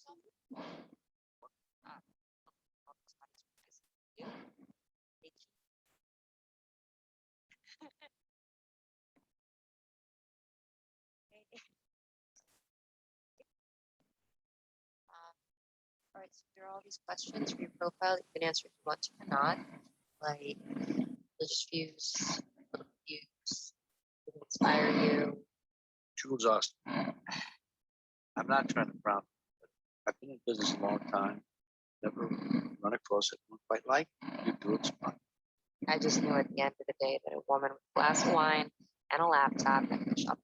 All right, so there are all these questions for your profile. You can answer if you want to or not. Like religious views, political views, what would inspire you. Too exhausting. I'm not trying to frown. I've been in business a long time. Never run across it quite like you do. It's fun. I just knew at the end of the day that a woman with a glass of wine and a laptop that could shop,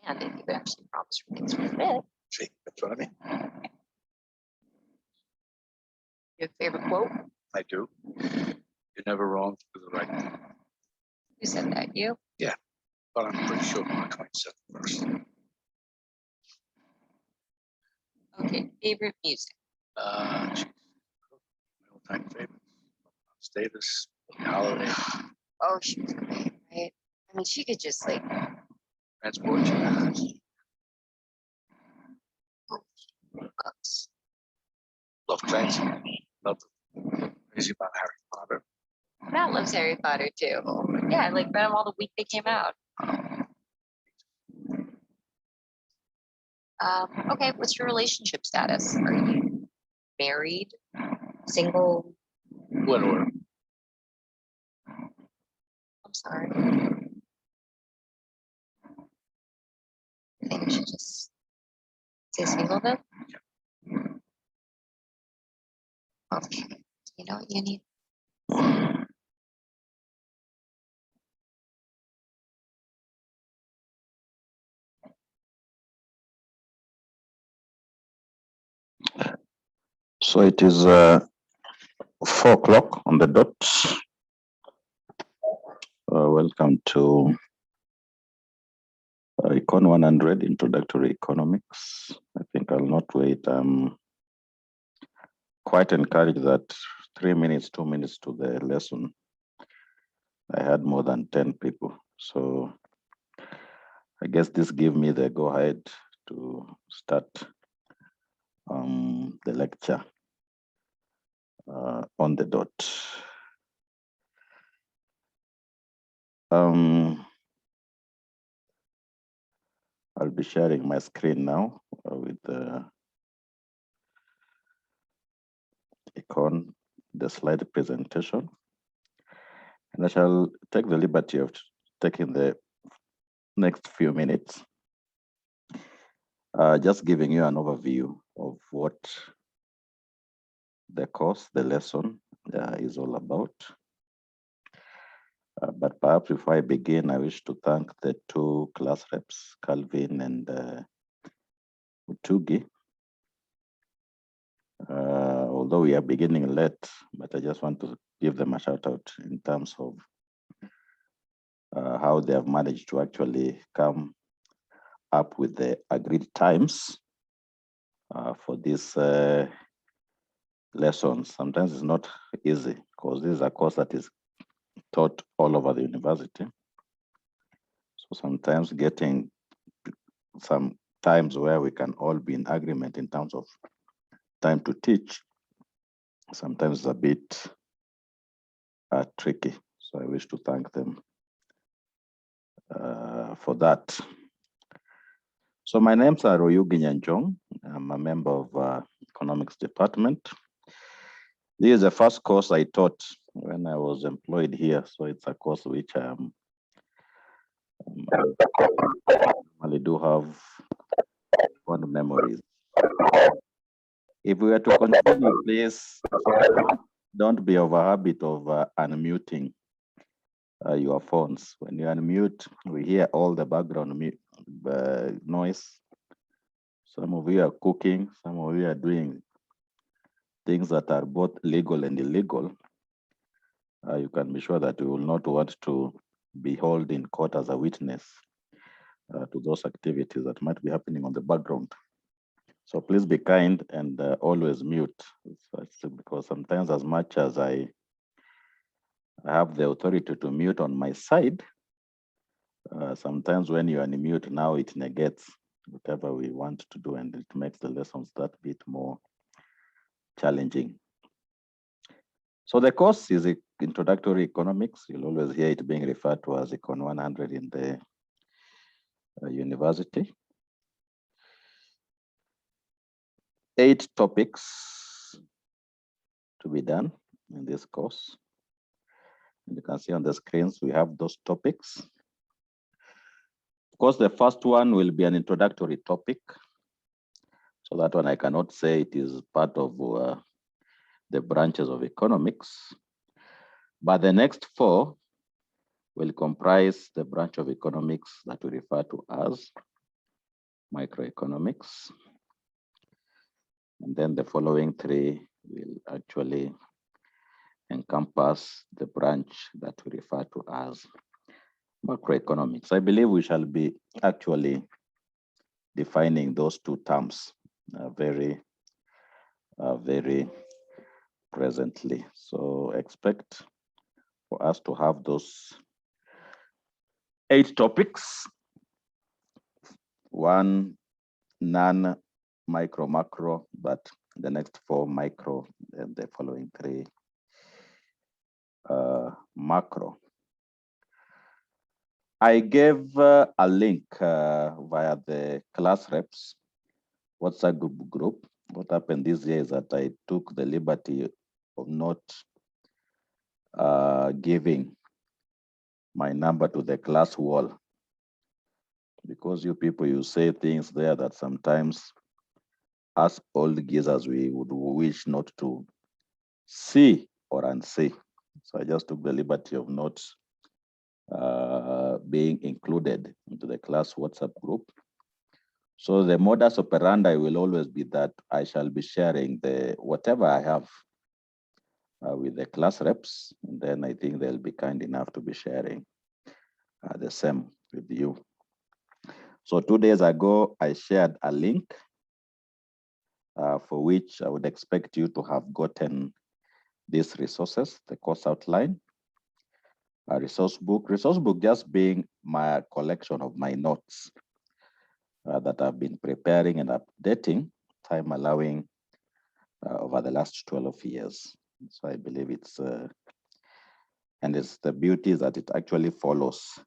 and if you could actually promise her things for a bit. See, that's what I mean. Your favorite quote? I do. You're never wrong to do the right thing. Who said that? You? Yeah, but I'm pretty sure Mark Twain said it first. Okay, favorite music? Geez. My all-time favorite. Davis, Holiday, Oh, she was great, right? I mean, she could just like Transport. books. Love Clancy. Love Crazy about Harry Potter. Matt loves Harry Potter too. Yeah, I like read them all the week they came out. Okay, what's your relationship status? Are you married, single? What order? I'm sorry. I think we should just say single then. Okay. You know what you need? So it is 4 o'clock on the dot. Welcome to Econ 100 Introductory Economics. I think I'll not wait. I'm quite encouraged that 3 minutes, 2 minutes to the lesson, I had more than 10 people. So I guess this gives me the go ahead to start the lecture on the dot. I'll be sharing my screen now with the icon, the slide presentation. And I shall take the liberty of taking the next few minutes, just giving you an overview of what the course, the lesson is all about. But perhaps before I begin, I wish to thank the 2 class reps, Calvin and Utugi. Although we are beginning late, but I just want to give them a shout out in terms of how they have managed to actually come up with the agreed times for this lessons. Sometimes it's not easy because this is a course that is taught all over the university. So sometimes getting some times where we can all be in agreement in terms of time to teach, sometimes it's a bit tricky. So I wish to thank them for that. So my name's Royugi Nyanjong. I'm a member of economics department. This is the first course I taught when I was employed here. So it's a course which I normally do have fond memories. If we were to continue, please don't be of a habit of unmuting your phones. When you unmute, we hear all the background noise. Some of you are cooking, some of you are doing things that are both legal and illegal. You can be sure that you will not want to be held in court as a witness to those activities that might be happening on the background. So please be kind and always mute, because sometimes as much as I have the authority to mute on my side, sometimes when you are on mute now, it negates whatever we want to do, and it makes the lessons that bit more challenging. So the course is Introductory Economics. You'll always hear it being referred to as Econ 100 in the university. 8 topics to be done in this course. And you can see on the screens, we have those topics. Of course, the first one will be an introductory topic. So that one I cannot say it is part of the branches of economics. But the next 4 will comprise the branch of economics that we refer to as microeconomics. And then the following 3 will actually encompass the branch that we refer to as macroeconomics. I believe we shall be actually defining those 2 terms very presently. So expect for us to have those 8 topics, 1 non-micro macro, but the next 4 micro, and the following 3 macro. I gave a link via the class reps WhatsApp group. What happened this year is that I took the liberty of not giving my number to the class wall, because you people, you say things there that sometimes us old geezers, we would wish not to see or unsee. So I just took the liberty of not being included into the class WhatsApp group. So the modus operandi will always be that I shall be sharing the whatever I have with the class reps, and then I think they'll be kind enough to be sharing the same with you. So 2 days ago, I shared a link for which I would expect you to have gotten these resources, the course outline, a resource book just being my collection of my notes that I've been preparing and updating, time allowing, over the last 12 years. So I believe it's, and it's the beauty is that it actually follows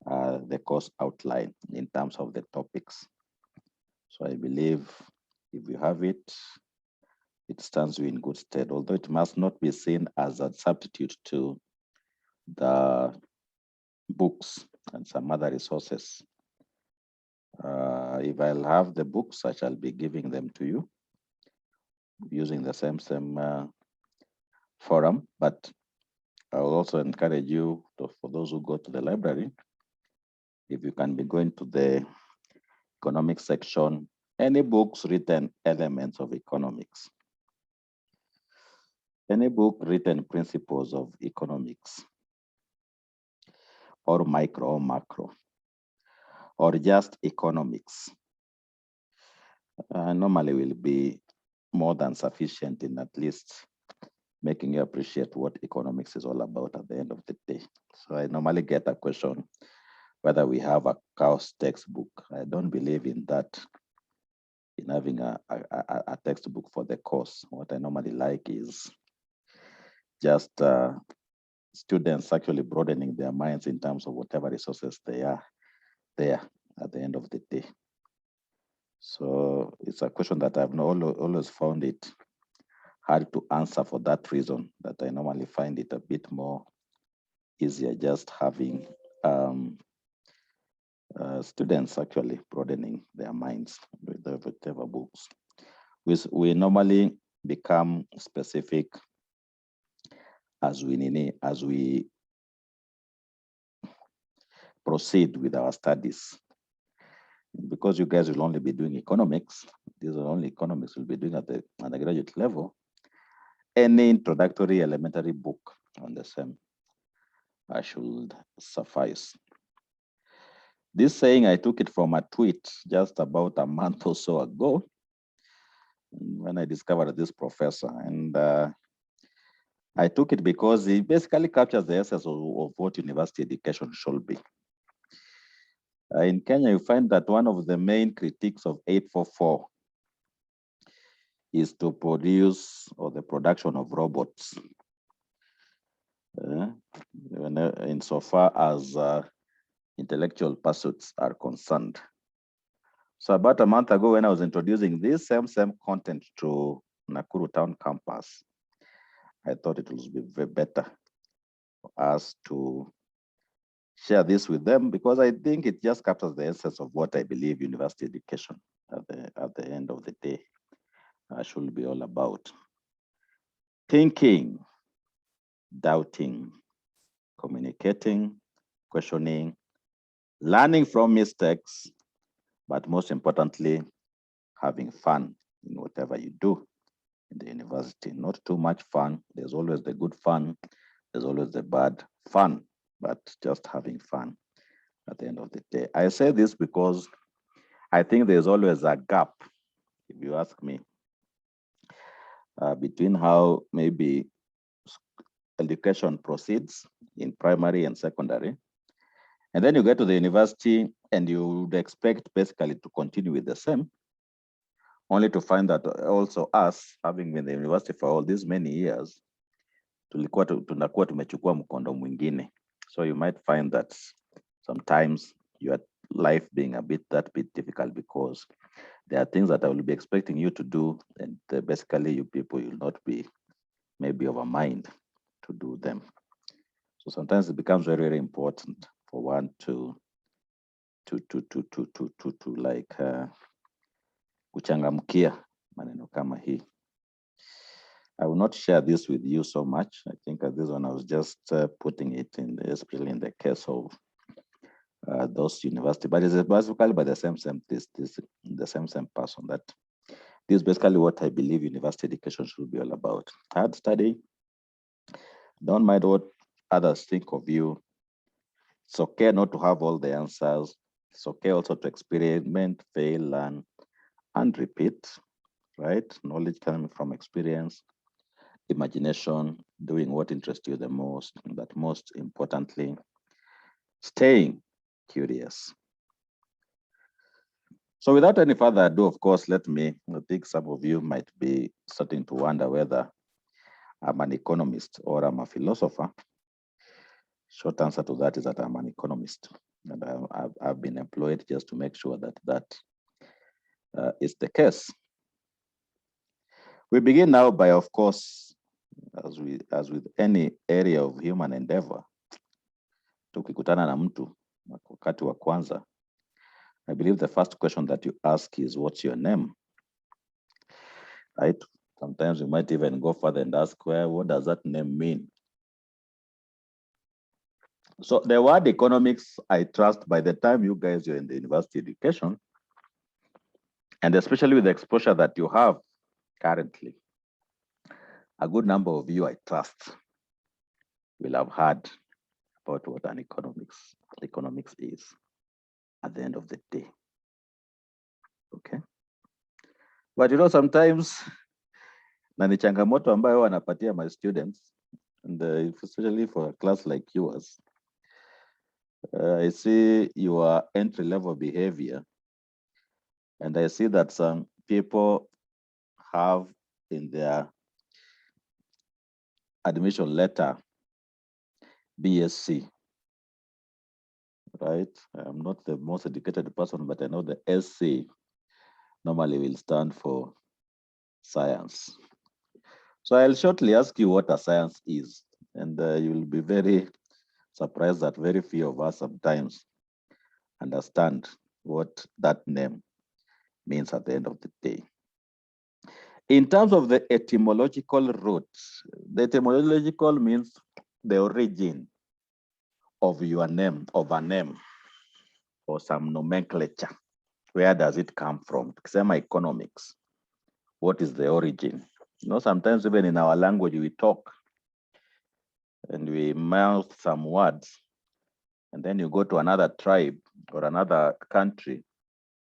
the course outline in terms of the topics. So I believe if you have it, it stands you in good stead, although it must not be seen as a substitute to the books and some other resources. If I'll have the books, I shall be giving them to you using the same forum, but I'll also encourage you for those who go to the library, if you can be going to the economics section, any books written elements of economics, any book written principles of economics, or micro or macro, or just economics, normally will be more than sufficient in at least making you appreciate what economics is all about at the end of the day. So I normally get a question whether we have a course textbook. I don't believe in that, in having a textbook for the course. What I normally like is just students actually broadening their minds in terms of whatever resources they are there at the end of the day. So it's a question that I've always found it hard to answer for that reason, that I normally find it a bit more easier just having students actually broadening their minds with the whatever books. We normally become specific as we proceed with our studies. Because you guys will only be doing economics, these are only economics we'll be doing at the undergraduate level. Any introductory elementary book on the same should suffice. This saying, I took it from a tweet just about a month or so ago when I discovered this professor. And I took it because it basically captures the essence of what university education should be. In Kenya, you find that one of the main critiques of 844 is to produce or the production of robots. Insofar as intellectual pursuits are concerned. So about a month ago, when I was introducing this same content to Nakuru Town Campus, I thought it would be very better for us to share this with them, because I think it just captures the essence of what I believe university education at the end of the day should be all about. Thinking, doubting, communicating, questioning, learning from mistakes, but most importantly, having fun in whatever you do in the university. Not too much fun. There's always the good fun. There's always the bad fun, but just having fun at the end of the day. I say this because I think there's always a gap, if you ask me, between how maybe education proceeds in primary and secondary. And then you get to the university and you would expect basically to continue with the same, only to find that also us, having been in the university for all these many years, tunakuwa tumechukua mkondo mwingine. So you might find that sometimes your life being a bit difficult, because there are things that I will be expecting you to do, and basically you people will not be maybe of a mind to do them. So sometimes it becomes very, very important for one to like kuchangamkia maneno kama hii. I will not share this with you so much. I think this one I was just putting it in, especially in the case of those university, but it's basically by the same person. That this is basically what I believe university education should be all about. Hard study. Don't mind what others think of you. It's okay not to have all the answers. It's okay also to experiment, fail, learn, and repeat, right? Knowledge coming from experience, imagination, doing what interests you the most, but most importantly, staying curious. So without any further ado, of course, I think some of you might be starting to wonder whether I'm an economist or I'm a philosopher. Short answer to that is that I'm an economist, and I've been employed just to make sure that is the case. We begin now by, of course, as with any area of human endeavor, tukikutana na mtu wakati wa kwanza, I believe the first question that you ask is, what's your name? Right? Sometimes you might even go further and ask, what does that name mean? So the word economics, I trust by the time you guys are in the university education, and especially with the exposure that you have currently, a good number of you, I trust, will have heard about what an economics is at the end of the day. Okay. But you know, sometimes na ni changamoto ambayo wanapatia my students, and especially for a class like yours, I see your entry-level behavior, and I see that some people have in their admission letter BSc, right? I'm not the most educated person, but I know the SC normally will stand for science. So I'll shortly ask you what a science is, and you'll be very surprised that very few of us sometimes understand what that name means at the end of the day. In terms of the etymological root, the etymological means the origin of your name, of a name, or some nomenclature. Where does it come from? Semi economics. What is the origin? You know, sometimes even in our language, we talk and we mouth some words, and then you go to another tribe or another country,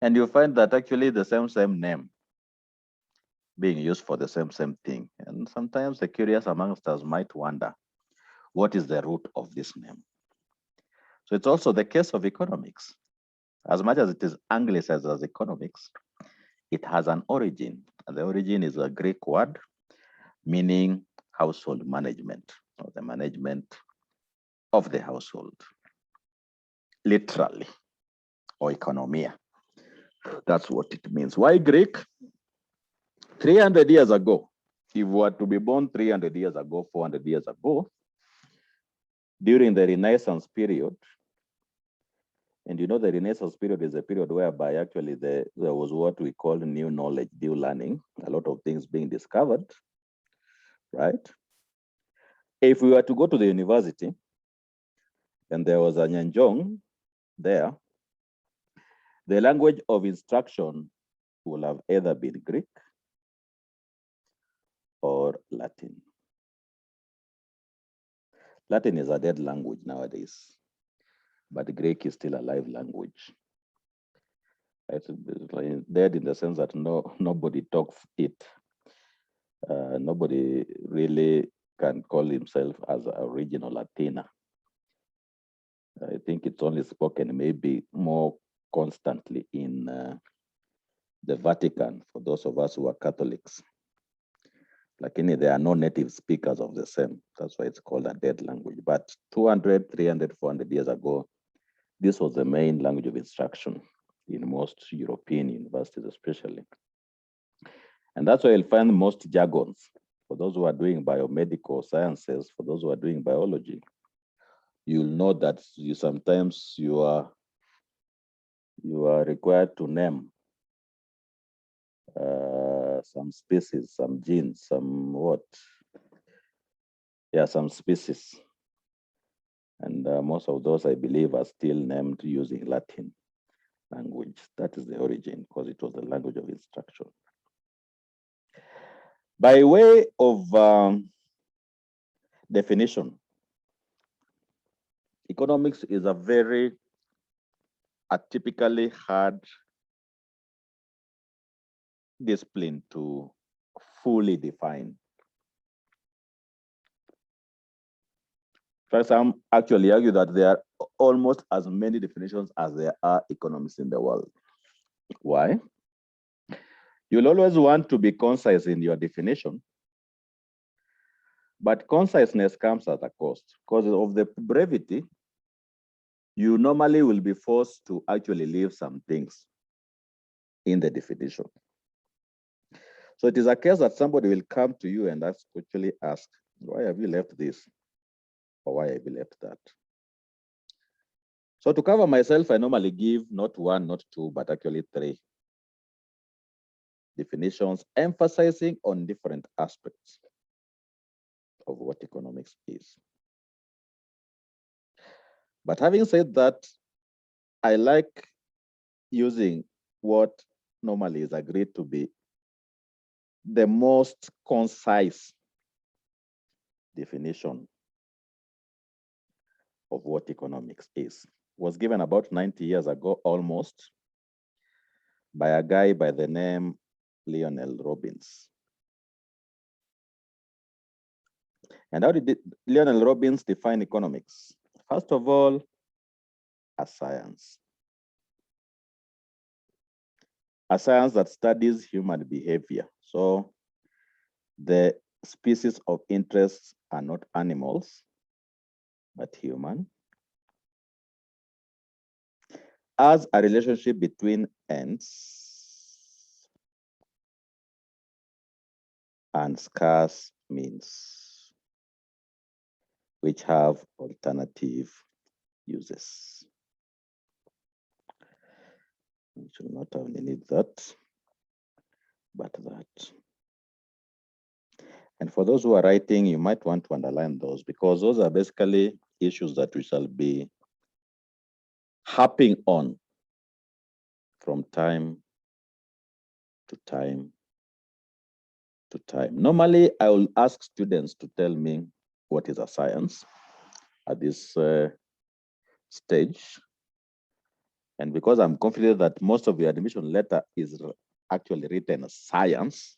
and you find that actually the same name being used for the same thing. And sometimes the curious amongst us might wonder, what is the root of this name? So it's also the case of economics. As much as it is anglicized as economics, it has an origin. And the origin is a Greek word meaning household management, or the management of the household, literally, or economia. That's what it means. Why Greek? 300 years ago, if you were to be born 300 years ago, 400 years ago, during the Renaissance period, and you know the Renaissance period is a period whereby actually there was what we call new knowledge, new learning, a lot of things being discovered, right? If we were to go to the university, and there was a Nyanjong there, the language of instruction will have either been Greek or Latin. Latin is a dead language nowadays, but Greek is still a live language. It's dead in the sense that nobody talks it. Nobody really can call himself as a original Latina. I think it's only spoken maybe more constantly in the Vatican, for those of us who are Catholics. Like there are no native speakers of the same. That's why it's called a dead language. But 200, 300, 400 years ago, this was the main language of instruction in most European universities, especially. And that's why you'll find most jargons for those who are doing biomedical sciences, for those who are doing biology. You'll know that sometimes you are required to name some species, some genes, some what? Yeah, some species. And most of those, I believe, are still named using Latin language. That is the origin, because it was the language of instruction. By way of definition, economics is a very atypically hard discipline to fully define. Some actually argue that there are almost as many definitions as there are economists in the world. Why? You'll always want to be concise in your definition, but conciseness comes at a cost. Because of the brevity, you normally will be forced to actually leave some things in the definition. So it is a case that somebody will come to you and actually ask, why have you left this? Or why have you left that? So to cover myself, I normally give not one, not two, but actually three definitions, emphasizing on different aspects of what economics is. But having said that, I like using what normally is agreed to be the most concise definition of what economics is. It was given about 90 years ago, almost, by a guy by the name Lionel Robbins. And how did Lionel Robbins define economics? First of all, a science. A science that studies human behavior. So the species of interest are not animals, but human. As a relationship between ends and scarce means, which have alternative uses. We should not only need that, but that. And for those who are writing, you might want to underline those, because those are basically issues that we shall be harping on from time to time to time. Normally, I will ask students to tell me what is a science at this stage. And because I'm confident that most of your admission letter is actually written as science,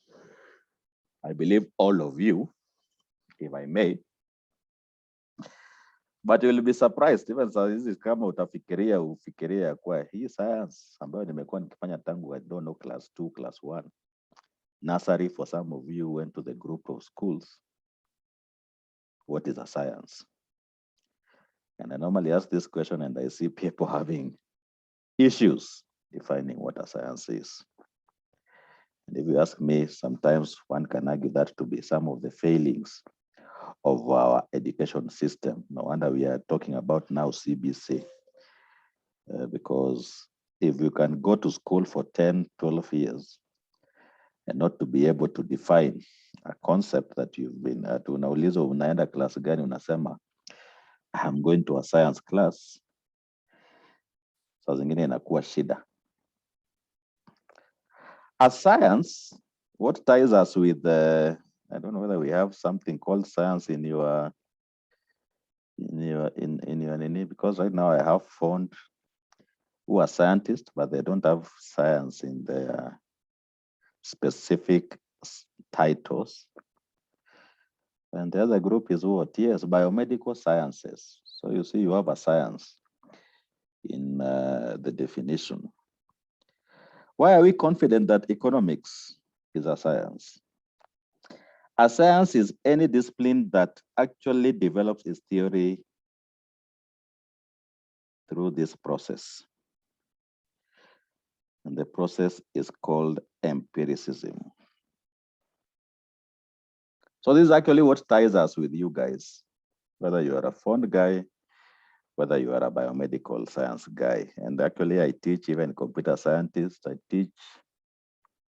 I believe all of you, if I may, But you will be surprised even saa hizi kama ufikiria kwa hii science ambayo nimekuwa nikifanya tangu I don't know class 2, class 1, nursery. For some of you who went to the group of schools, what is a science? And I normally ask this question and I see people having issues defining what a science is. And if you ask me, sometimes one can argue that to be some of the failings of our education system. No wonder we are talking about now CBC, because if you can go to school for 10, 12 years and not to be able to define a concept that you've been unaulizwa unaenda class gani, unasema I'm going to a science class, saa zingine inakuwa shida. As science, what ties us with the, I don't know whether we have something called science in your nini, because right now I have found who are scientists, but they don't have science in their specific titles. And the other group is what? Yes, biomedical sciences. So you see, you have a science in the definition. Why are we confident that economics is a science? A science is any discipline that actually develops its theory through this process. And the process is called empiricism. So this is actually what ties us with you guys, whether you are a fund guy, whether you are a biomedical science guy. And actually I teach even computer scientists, I teach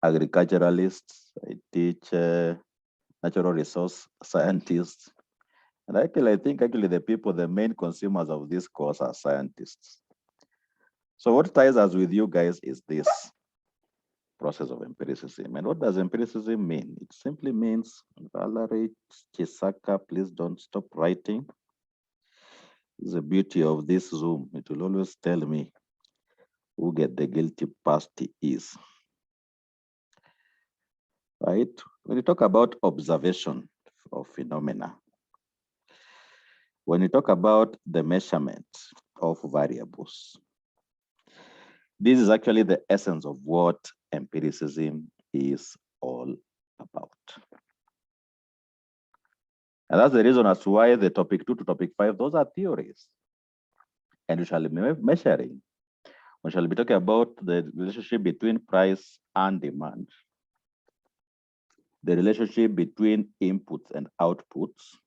agriculturalists, I teach natural resource scientists. And actually, I think the people, the main consumers of this course are scientists. So what ties us with you guys is this process of empiricism. And what does empiricism mean? It simply means, Valerie Chisaka, please don't stop writing. It's the beauty of this Zoom. It will always tell me who get the guilty party is. Right? When you talk about observation of phenomena, when you talk about the measurement of variables, this is actually the essence of what empiricism is all about. And that's the reason as to why the topic 2 to topic 5, those are theories. And we shall be measuring. We shall be talking about the relationship between price and demand, the relationship between inputs and outputs,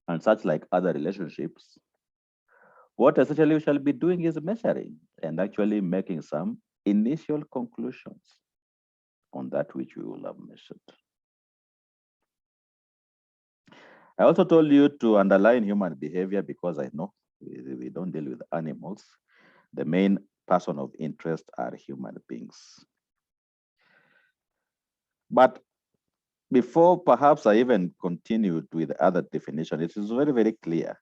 and such like other relationships. What essentially we shall be doing is measuring and actually making some initial conclusions on that which we will have measured. I also told you to underline human behavior because I know we don't deal with animals. The main person of interest are human beings. But before perhaps I even continued with other definition, it is very, very clear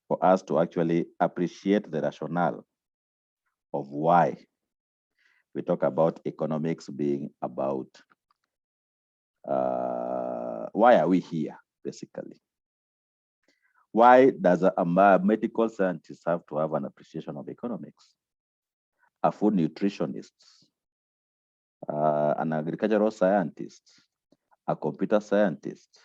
for us to actually appreciate the rationale of why we talk about economics being about why are we here, basically. Why does a medical scientist have to have an appreciation of economics? A food nutritionist, an agricultural scientist, a computer scientist.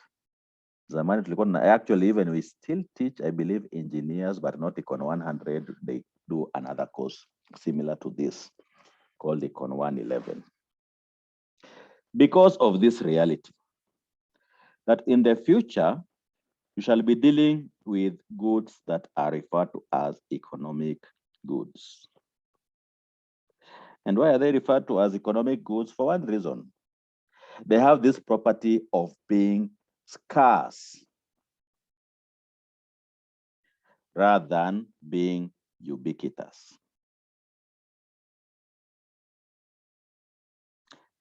Actually, even we still teach, I believe, engineers, but not Econ 100. They do another course similar to this called Econ 111. Because of this reality, that in the future, you shall be dealing with goods that are referred to as economic goods. And why are they referred to as economic goods? For one reason, they have this property of being scarce rather than being ubiquitous.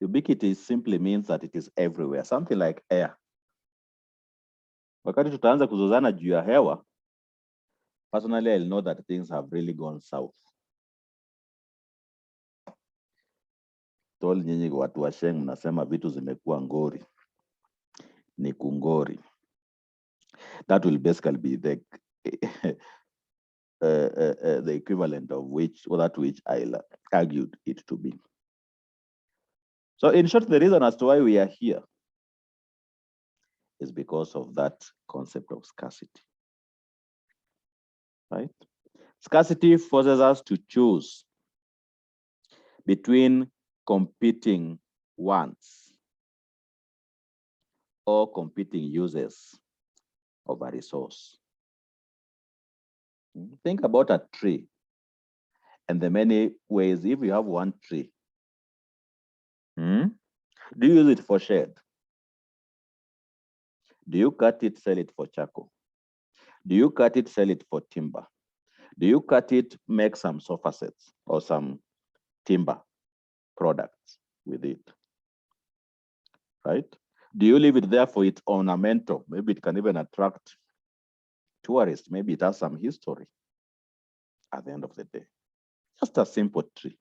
Ubiquity simply means that it is everywhere, something like air. Wakati tutaanza kuzozana juu ya hewa, personally, I know that things have really gone south. Tol nyinyi watu wa Sheng mnasema vitu zimekuwa ngori. Ni kungori. That will basically be the the equivalent of that which I argued it to be. So in short, the reason as to why we are here is because of that concept of scarcity, right? Scarcity forces us to choose between competing wants or competing uses of a resource. Think about a tree and the many ways. If you have one tree, do you use it for shade? Do you cut it, sell it for charcoal? Do you cut it, sell it for timber? Do you cut it, make some sofa sets or some timber products with it? Right? Do you leave it there for its ornamental? Maybe it can even attract tourists. Maybe it has some history at the end of the day. Just a simple tree.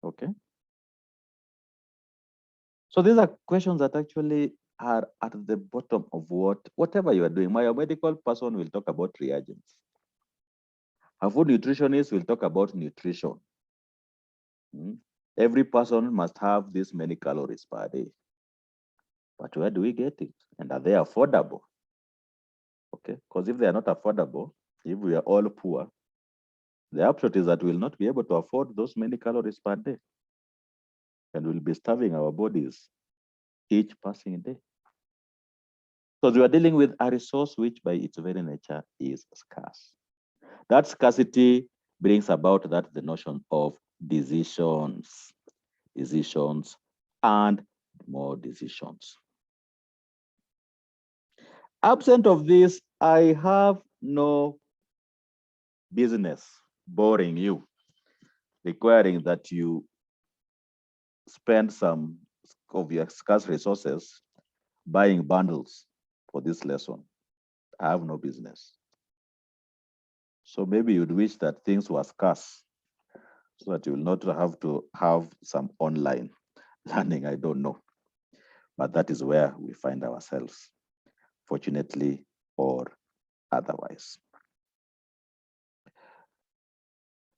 Okay. So these are questions that actually are at the bottom of whatever you are doing. My medical person will talk about reagents. A food nutritionist will talk about nutrition. Every person must have this many calories per day. But where do we get it? And are they affordable? Okay, because if they are not affordable, if we are all poor, the upshot is that we will not be able to afford those many calories per day. And we'll be starving our bodies each passing day. So we are dealing with a resource which by its very nature is scarce. That scarcity brings about the notion of decisions, and more decisions. Absent of this, I have no business boring you, requiring that you spend some of your scarce resources buying bundles for this lesson. I have no business. So maybe you'd wish that things were scarce so that you will not have to have some online learning. I don't know. But that is where we find ourselves, fortunately or otherwise.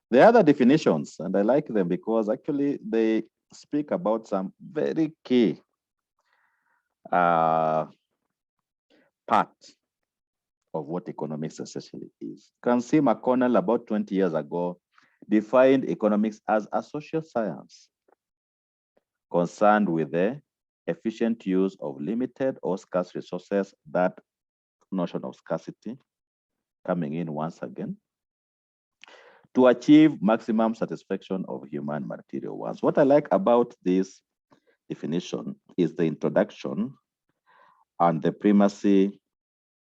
The other definitions, and I like them because actually they speak about some very key part of what economics essentially is. You can see McConnell about 20 years ago defined economics as a social science concerned with the efficient use of limited or scarce resources. That notion of scarcity coming in once again, to achieve maximum satisfaction of human material wants. What I like about this definition is the introduction and the primacy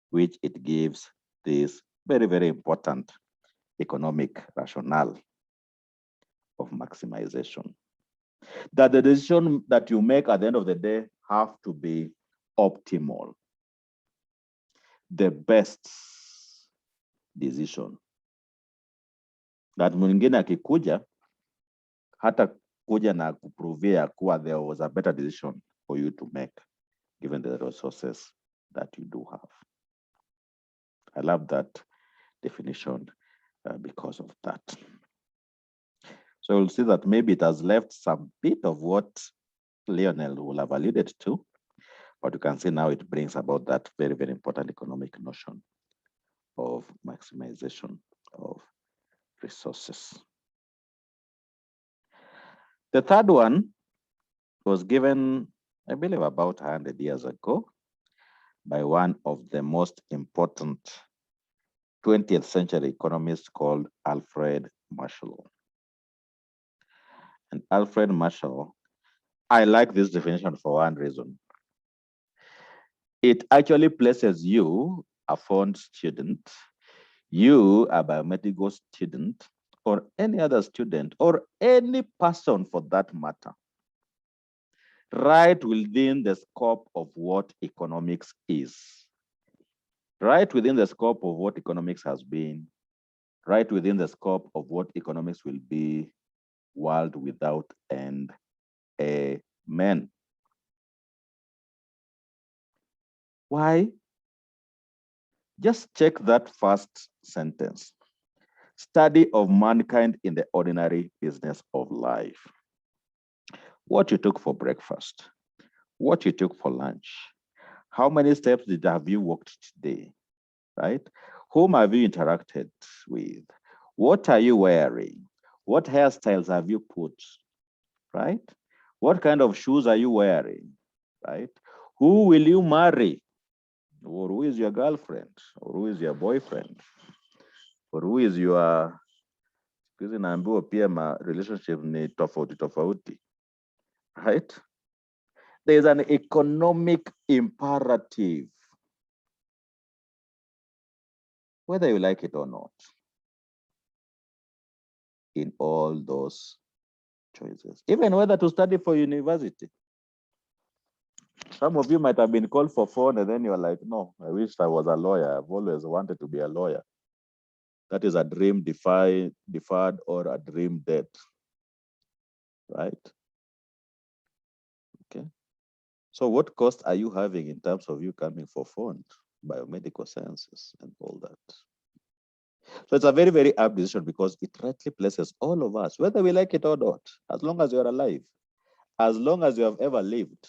which it gives this very, very important economic rationale of maximization. That the decision that you make at the end of the day have to be optimal, the best decision. That mwingine akikuja hata kuja na kuprovia kuwa there was a better decision for you to make given the resources that you do have. I love that definition because of that. So you'll see that maybe it has left some bit of what Lionel will have alluded to, but you can see now it brings about that very, very important economic notion of maximization of resources. The third one was given, I believe, about 100 years ago by one of the most important 20th century economists called Alfred Marshall. And Alfred Marshall, I like this definition for one reason. It actually places you, a fund student, you, a biomedical student, or any other student, or any person for that matter, right within the scope of what economics is, right within the scope of what economics has been, right within the scope of what economics will be, world without end. Amen. Why? Just check that first sentence. Study of mankind in the ordinary business of life. What you took for breakfast, what you took for lunch, how many steps have you walked today, right? Whom have you interacted with? What are you wearing? What hairstyles have you put, right? What kind of shoes are you wearing, right? Who will you marry? Or who is your girlfriend? Or who is your boyfriend? Or who is your naambiwa pia ma relationship ni tofauti tofauti, right? There is an economic imperative, whether you like it or not, in all those choices, even whether to study for university. Some of you might have been called for phone and then you're like, no, I wish I was a lawyer. I've always wanted to be a lawyer. That is a dream deferred or a dream dead, right? Okay. So what cost are you having in terms of you coming for phone, biomedical sciences and all that? So it's a very, very apt decision because it rightly places all of us, whether we like it or not, as long as you're alive, as long as you have ever lived,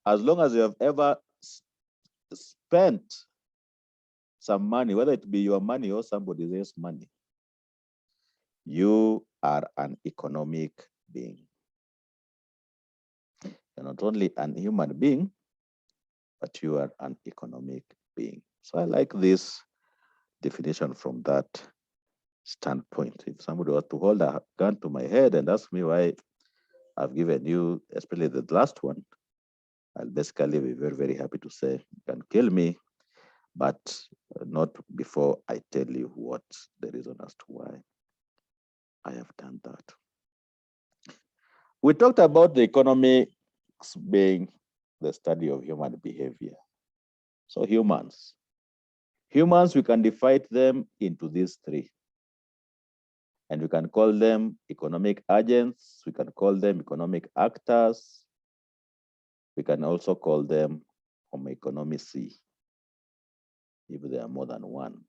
as long as you have ever spent some money, whether it be your money or somebody else's money, you are an economic being. You're not only an human being, but you are an economic being. So I like this definition from that standpoint. If somebody were to hold a gun to my head and ask me why I've given you, especially the last one, I'll basically be very, very happy to say, you can kill me, but not before I tell you what the reason as to why I have done that. We talked about the economics being the study of human behavior. So humans, we can divide them into these three. And we can call them economic agents. We can call them economic actors. We can also call them homo economici, if there are more than one.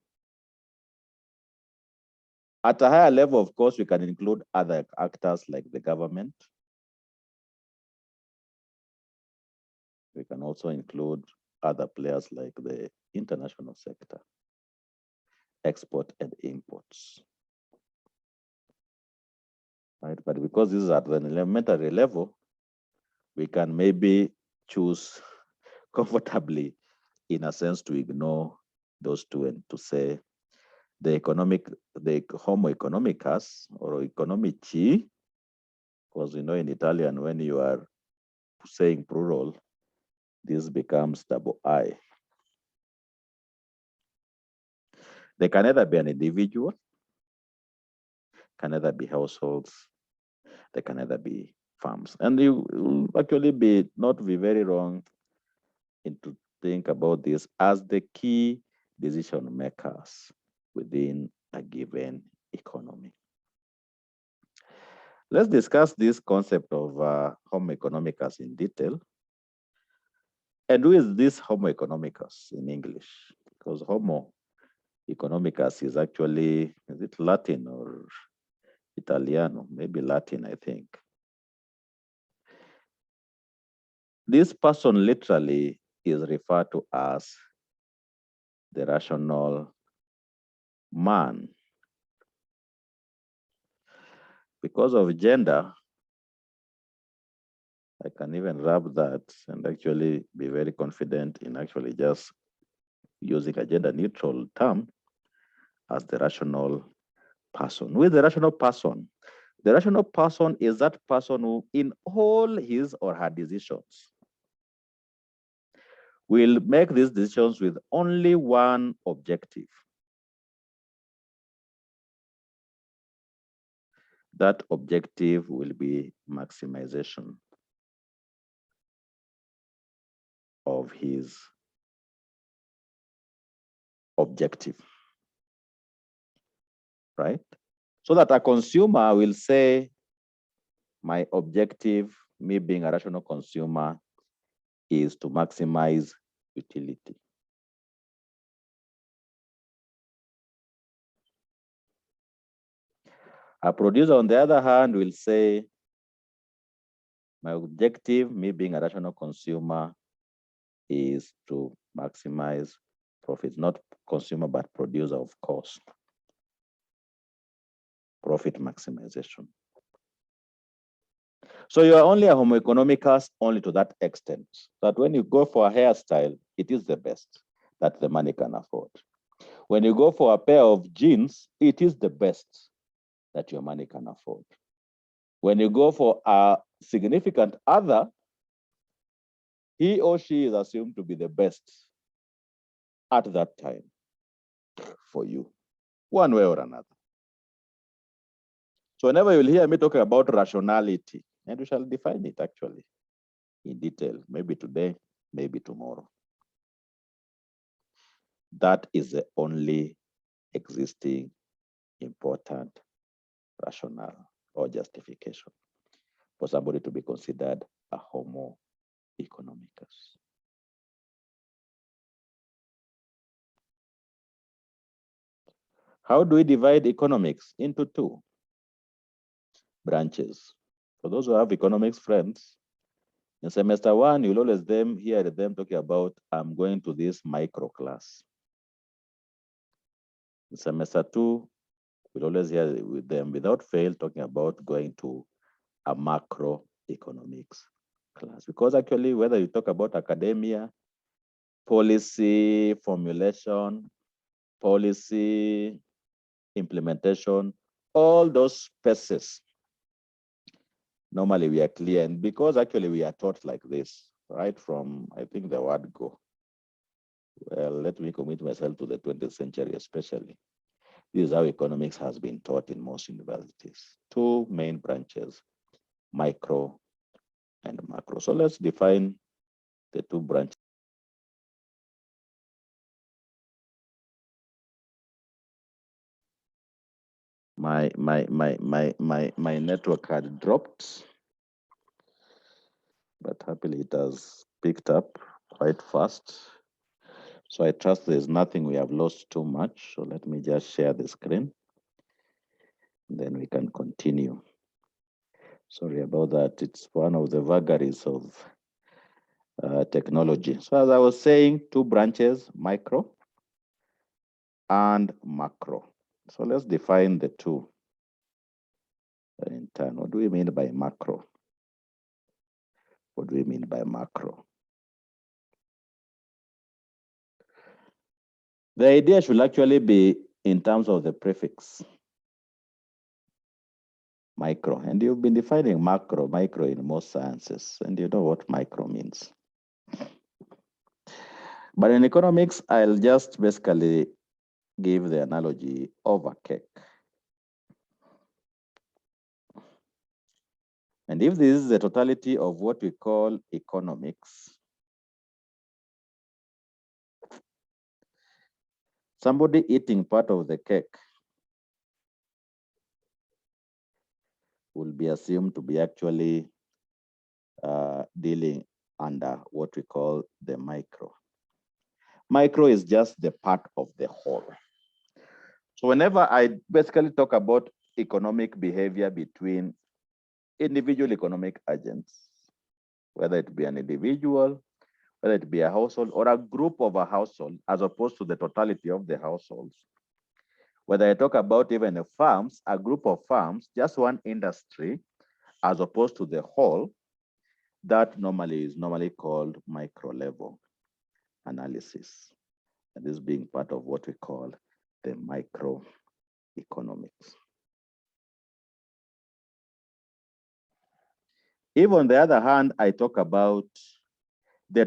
At a higher level, of course, we can include other actors like the government. We can also include other players like the international sector, export and imports. Right? But because this is at an elementary level, we can maybe choose comfortably, in a sense, to ignore those two and to say the homo economicus or economici, because in Italian, when you are saying plural, this becomes double I. They can either be an individual, can either be households, they can either be farms. And you will actually not be very wrong to think about this as the key decision makers within a given economy. Let's discuss this concept of homo economicus in detail. And who is this homo economicus in English? Because homo economicus is actually, is it Latin or Italiano? Maybe Latin, I think. This person literally is referred to as the rational man. Because of gender, I can even wrap that and actually be very confident in actually just using a gender neutral term as the rational person. Who is the rational person? The rational person is that person who, in all his or her decisions, will make these decisions with only one objective. That objective will be maximization of his objective, right? So that a consumer will say, my objective, me being a rational consumer, is to maximize utility. A producer, on the other hand, will say, my objective, me being a rational consumer, is to maximize profits, not consumer, but producer, of course. Profit maximization. So you are only a homo economicus only to that extent, that when you go for a hairstyle, it is the best that the money can afford. When you go for a pair of jeans, it is the best that your money can afford. When you go for a significant other, he or she is assumed to be the best at that time for you, one way or another. So whenever you'll hear me talking about rationality, and we shall define it actually in detail, maybe today, maybe tomorrow. That is the only existing important rationale or justification for somebody to be considered a homo economicus. How do we divide economics? Into two branches. For those who have economics friends, in semester one, you'll always hear them talking about, I'm going to this micro class. In semester two, we'll always hear with them without fail talking about going to a macroeconomics class. Because actually, whether you talk about academia, policy formulation, policy implementation, all those spaces, normally we are clear. And because actually we are taught like this, right from, I think, the word go. Well, let me commit myself to the 20th century especially. This is how economics has been taught in most universities. Two main branches, micro and macro. So let's define the two branches. My network had dropped, but happily it has picked up quite fast. So I trust there's nothing we have lost too much. So let me just share the screen. Then we can continue. Sorry about that. It's one of the vagaries of technology. So as I was saying, two branches, micro and macro. So let's define the two in turn. What do we mean by macro? What do we mean by macro? The idea should actually be in terms of the prefix, micro. And you've been defining micro in most sciences, and you know what micro means. But in economics, I'll just basically give the analogy of a cake. And if this is the totality of what we call economics, somebody eating part of the cake will be assumed to be actually dealing under what we call the micro. Micro is just the part of the whole. So whenever I basically talk about economic behavior between individual economic agents, whether it be an individual, whether it be a household or a group of a household, as opposed to the totality of the households. Whether I talk about even farms, a group of farms, just one industry, as opposed to the whole, that is normally called micro level analysis. And this being part of what we call the microeconomics. If on the other hand, I talk about the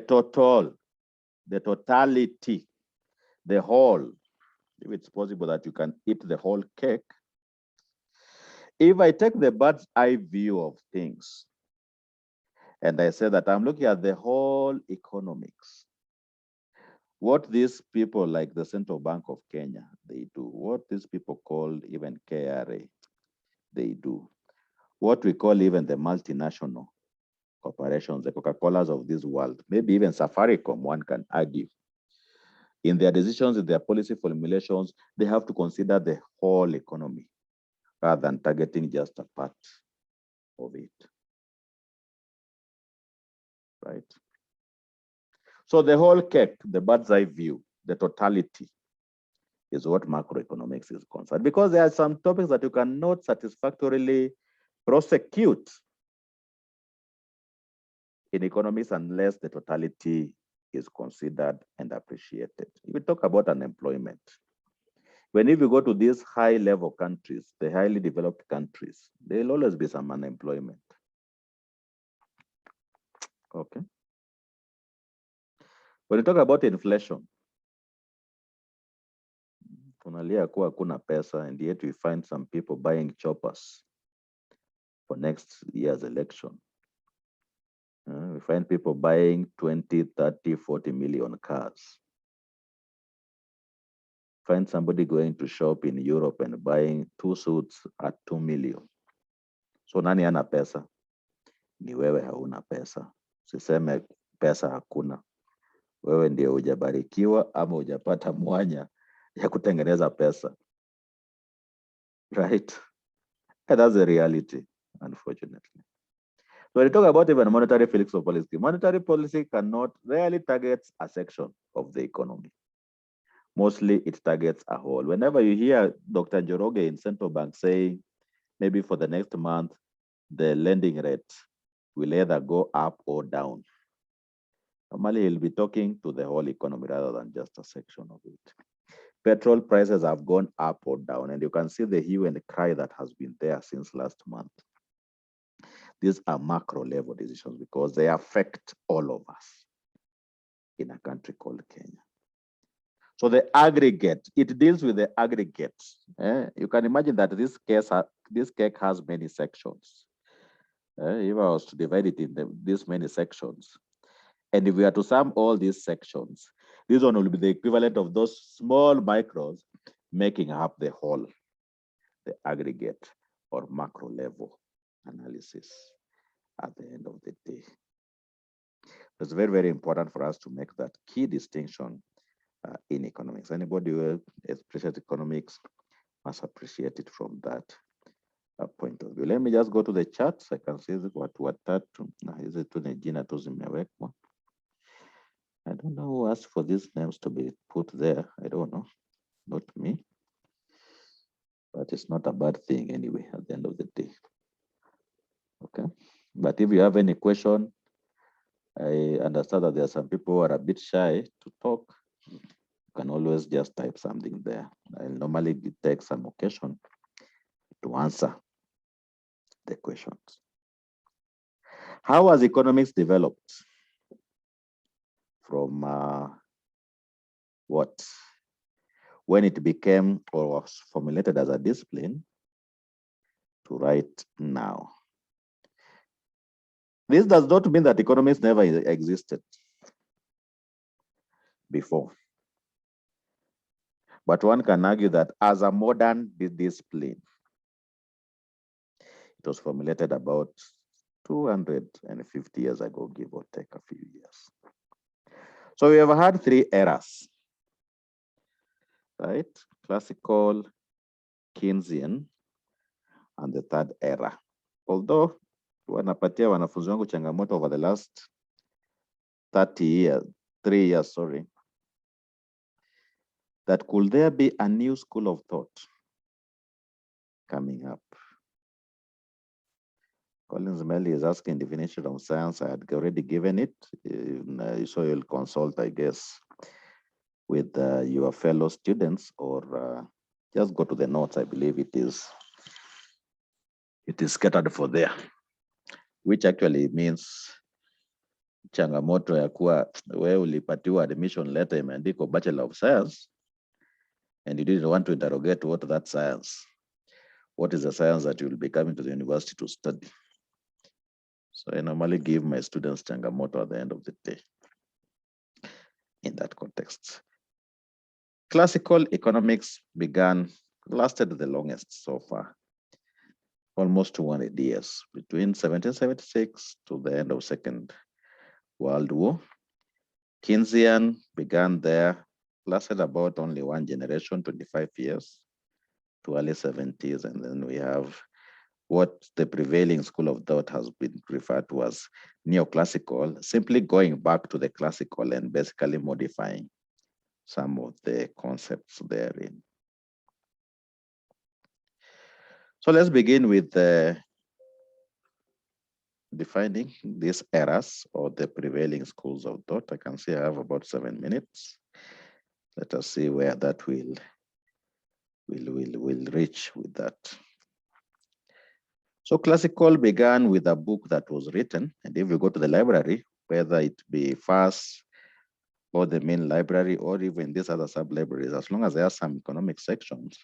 totality, the whole, if it's possible that you can eat the whole cake. If I take the bird's eye view of things, and I say that I'm looking at the whole economics, what these people like the Central Bank of Kenya, they do, what these people call even KRA, they do, what we call even the multinational, corporations, the Coca-Colas of this world, maybe even Safaricom, one can argue, in their decisions, in their policy formulations, they have to consider the whole economy rather than targeting just a part of it. Right? So the whole cake, the bird's eye view, the totality is what macroeconomics is concerned, because there are some topics that you cannot satisfactorily prosecute in economics unless the totality is considered and appreciated. If we talk about unemployment, when if you go to these high-level countries, the highly developed countries, there will always be some unemployment. Okay. When you talk about inflation, tunalia kuwa hakuna pesa, and yet we find some people buying choppers for next year's election. We find people buying 20, 30, 40 million cars. Find somebody going to shop in Europe and buying 2 suits at 2 million. So nani ana pesa? Ni wewe hauna pesa. Siseme pesa hakuna. Wewe ndio hujabarikiwa ama hujapata mwanya ya kutengeneza pesa. Right? And that's the reality, unfortunately. So when you talk about even monetary fiscal policy, monetary policy rarely targets a section of the economy. Mostly it targets a whole. Whenever you hear Dr. Njoroge in central bank saying, maybe for the next month, the lending rate will either go up or down, normally he'll be talking to the whole economy rather than just a section of it. Petrol prices have gone up or down, and you can see the hue and the cry that has been there since last month. These are macro level decisions because they affect all of us in a country called Kenya. So the aggregate, it deals with the aggregate. You can imagine that this cake has many sections. If I was to divide it in these many sections, and if we are to sum all these sections, this one will be the equivalent of those small micros making up the whole, the aggregate or macro level analysis at the end of the day. It's very, very important for us to make that key distinction in economics. Anybody who appreciates economics must appreciate it from that point of view. Let me just go to the charts. I can see watu watatu na hizi tu ni jina tu zimewekwa. I don't know who asked for these names to be put there. I don't know, not me. But it's not a bad thing anyway at the end of the day. Okay, but if you have any question, I understand that there are some people who are a bit shy to talk. You can always just type something there. I'll normally take some occasion to answer the questions. How has economics developed from what? When it became or was formulated as a discipline to right now? This does not mean that economics never existed before. But one can argue that as a modern discipline, it was formulated about 250 years ago, give or take a few years. So we have had 3 eras, right? Classical, Keynesian, and the 3rd era. Although wanapatia wanafunzi wangu changamoto over the last 3 years, sorry, that could there be a new school of thought coming up? Collins Melly is asking definition of science. I had already given it, so you'll consult, I guess, with your fellow students, or just go to the notes. I believe it is scattered for there, which actually means changamoto ya kuwa wewe ulipatiwa admission letter imeandikwa Bachelor of Science and you didn't want to interrogate what that science, what is the science that you will be coming to the university to study. So I normally give my students changamoto at the end of the day in that context. Classical economics lasted the longest so far. almost 200 years, between 1776 to the end of Second World War. Keynesian began there, lasted about only one generation, 25 years to early 70s. And then we have what the prevailing school of thought has been referred to as neoclassical, simply going back to the classical and basically modifying some of the concepts therein. So let's begin with defining these eras or the prevailing schools of thought. I can see I have about 7 minutes. Let us see where that will reach with that. So classical began with a book that was written, and if you go to the library, whether it be FAS or the main library or even these other sub-libraries, as long as there are some economic sections,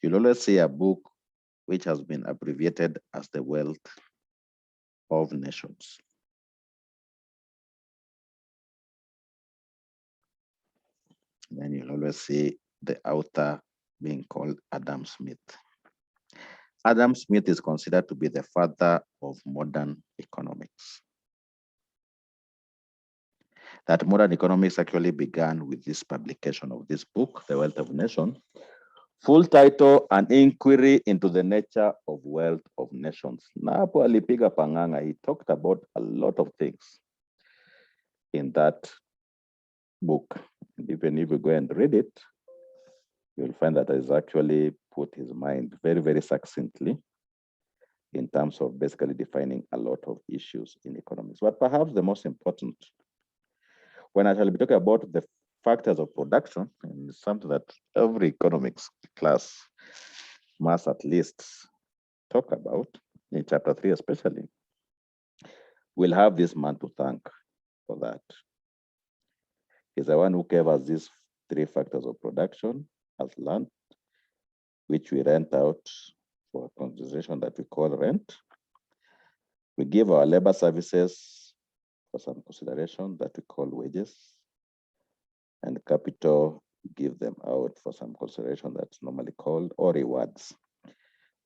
you'll always see a book which has been abbreviated as the Wealth of Nations. Then you'll always see the author being called Adam Smith. Adam Smith is considered to be the father of modern economics. That modern economics actually began with this publication of this book, The Wealth of Nations. Full title, An Inquiry into the Nature of Wealth of Nations. Napo alipiga panganga, he talked about a lot of things in that book. And even if you go and read it, you'll find that he's actually put his mind very, very succinctly in terms of basically defining a lot of issues in economics. But perhaps the most important, when I shall be talking about the factors of production, and it's something that every economics class must at least talk about, in chapter 3 especially, we'll have this man to thank for that. He's the one who gave us these 3 factors of production as land, which we rent out for a consideration that we call rent. We give our labor services for some consideration that we call wages. And capital, give them out for some consideration that's normally called, or rewards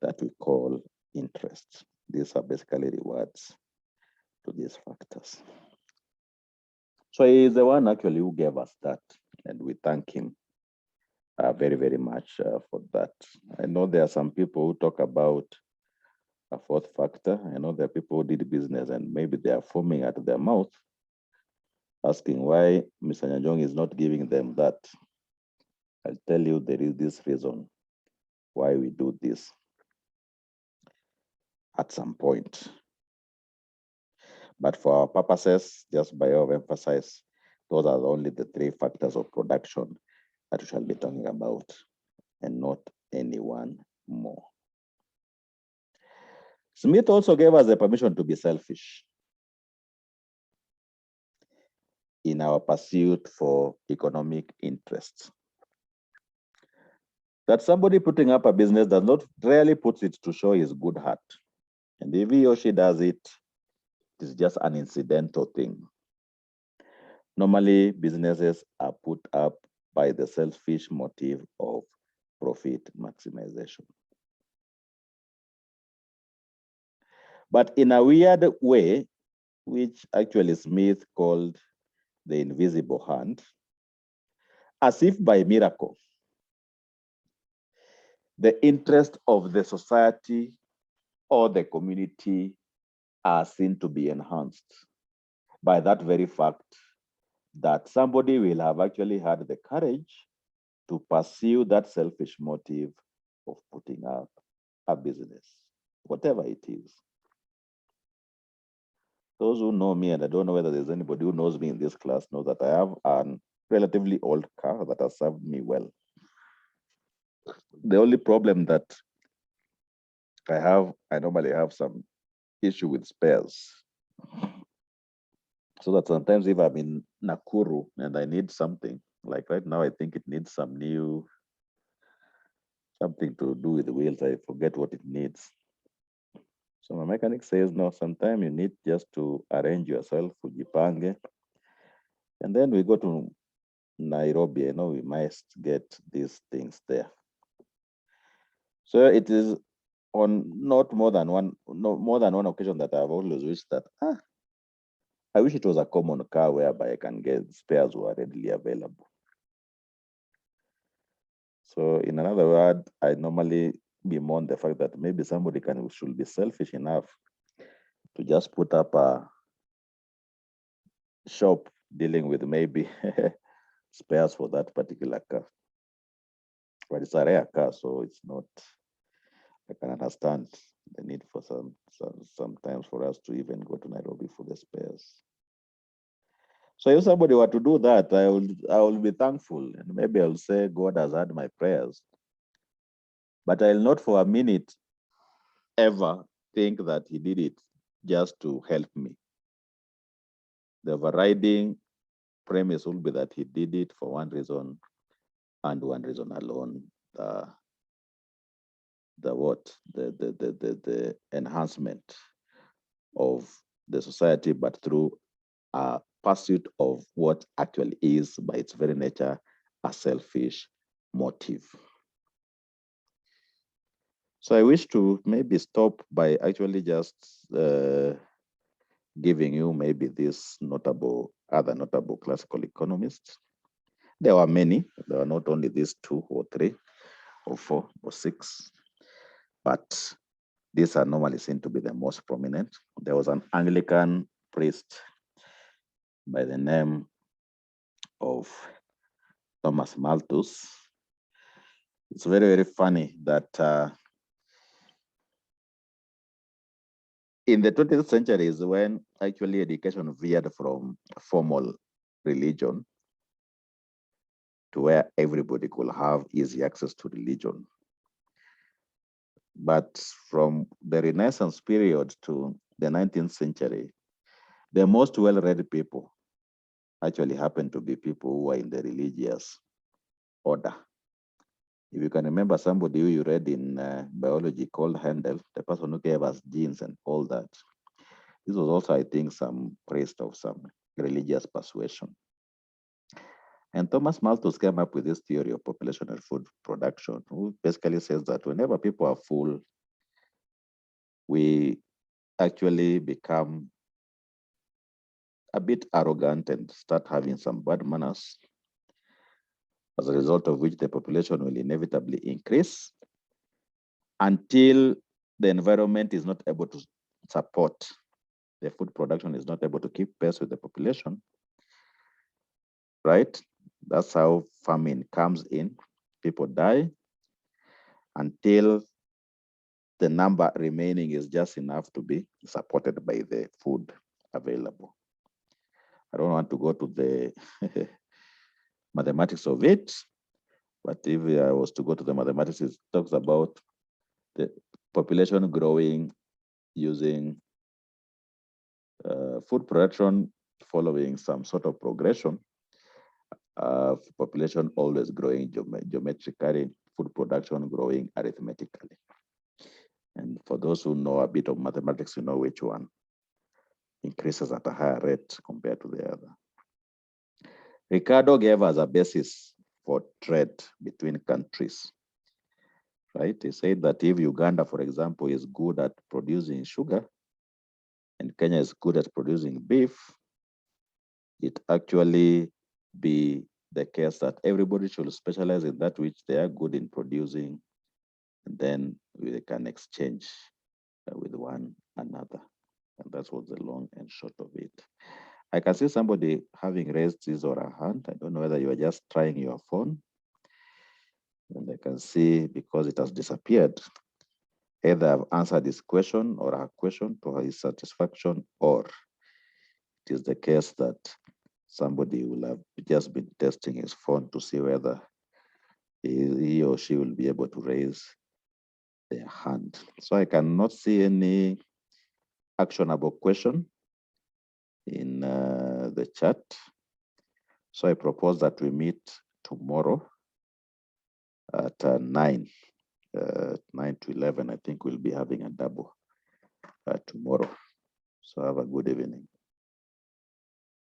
that we call interest. These are basically rewards to these factors. So he is the one actually who gave us that, and we thank him very, very much for that. I know there are some people who talk about a 4th factor. I know there are people who did business and maybe they are foaming at their mouth, asking why Mr. Nyajong is not giving them that. I'll tell you there is this reason why we do this at some point. But for our purposes, just by way of emphasis, those are only the 3 factors of production that we shall be talking about, and not any one more. Smith also gave us the permission to be selfish in our pursuit for economic interests. That somebody putting up a business does not rarely puts it to show his good heart. And if he or she does it, it's just an incidental thing. Normally, businesses are put up by the selfish motive of profit maximization. But in a weird way, which actually Smith called the invisible hand, as if by miracle, the interest of the society or the community are seen to be enhanced by that very fact that somebody will have actually had the courage to pursue that selfish motive of putting up a business, whatever it is. Those who know me, and I don't know whether there's anybody who knows me in this class, know that I have a relatively old car that has served me well. The only problem that I normally have some issue with spares. So that sometimes if I'm in Nakuru and I need something, like right now, I think it needs something to do with the wheels. I forget what it needs. So my mechanic says, no, sometimes you need just to arrange yourself, ujipange. And then we go to Nairobi, we must get these things there. So it is on not more than one, no more than one occasion that I've always wished that I wish it was a common car whereby I can get spares who are readily available. So in another word, I normally bemoan the fact that maybe somebody should be selfish enough to just put up a shop dealing with maybe spares for that particular car. But it's a rare car, so it's not, I can understand the need for sometimes for us to even go to Nairobi for the spares. So if somebody were to do that, I will be thankful, and maybe I'll say God has heard my prayers. But I'll not for a minute ever think that he did it just to help me. The overriding premise will be that he did it for one reason and one reason alone: the enhancement of the society, but through a pursuit of what actually is, by its very nature, a selfish motive. So I wish to maybe stop by actually just giving you maybe this other notable classical economists. There were many. There were not only these 2 or 3 or 4 or 6, but these are normally seen to be the most prominent. There was an Anglican priest by the name of Thomas Malthus. It's very, very funny that in the 20th century is when actually education veered from formal religion to where everybody could have easy access to religion. But from the Renaissance period to the 19th century, the most well-read people actually happen to be people who are in the religious order. If you can remember somebody who you read in biology called Handel, the person who gave us genes and all that, this was also, I think, some priest of some religious persuasion. And Thomas Malthus came up with this theory of population and food production, who basically says that whenever people are full, we actually become a bit arrogant and start having some bad manners, as a result of which the population will inevitably increase until the environment is not able to support the food production, is not able to keep pace with the population, right? That's how famine comes in. People die until the number remaining is just enough to be supported by the food available. I don't want to go to the mathematics of it, but if I was to go to the mathematics, it talks about the population growing using food production following some sort of progression, population always growing geometrically, food production growing arithmetically. And for those who know a bit of mathematics, you know which one increases at a higher rate compared to the other. Ricardo gave us a basis for trade between countries, right? He said that if Uganda, for example, is good at producing sugar and Kenya is good at producing beef, it actually be the case that everybody should specialize in that which they are good in producing, and then we can exchange with one another. And that's what the long and short of it. I can see somebody having raised his or her hand. I don't know whether you are just trying your phone. And I can see, because it has disappeared, either I've answered his question or her question to his satisfaction, or it is the case that somebody will have just been testing his phone to see whether he or she will be able to raise their hand. So I cannot see any actionable question in the chat. So I propose that we meet tomorrow at 9 to 11. I think we'll be having a double tomorrow. So have a good evening.